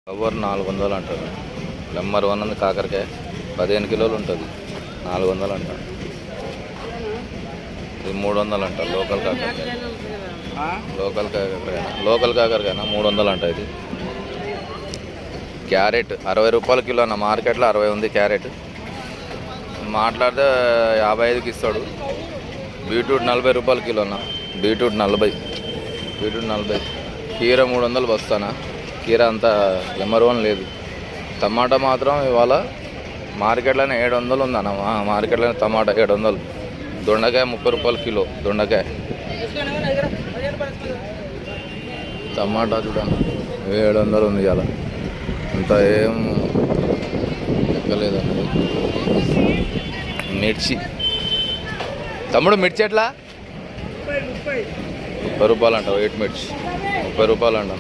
Cover 400 అంటారు. Number 1 ఉంది కాకరకాయ 15 కిలోలు ఉంటుంది 400 అంటారు. ఇది 300 అంట లోకల్ కాకరకాయ. లోకల్ కాకరకాయ 300 అంట. ఇది క్యారెట్ 60 రూపాయల కిలో అన్న. మార్కెట్లో 60 ఉంది క్యారెట్. మాట్లాడితే 55కి ఇస్తాడు. బీట్రూట్ 40 రూపాయల కిలో అన్న. బీట్రూట్ 40. కీర 300 బస్తానా. కీర అంతా నెంబర్ 1 లేదు. టమాటా మాత్రం ఇవాళ మార్కెట్లోనే 700 ఉందన్న. మార్కెట్లోనే టమాటా 700. దొండకాయ 30 రూపాయల కిలో. దొండకాయ టమాటా చూడండి 700 ఉంది ఇవాళ. అంత ఏం ఎక్కలేదండి. మిర్చి తమ్ముడు మిర్చి ఎట్లా 30 రూపాయలు అంట. వెయిట్ మిర్చి 30 రూపాయలు అంట.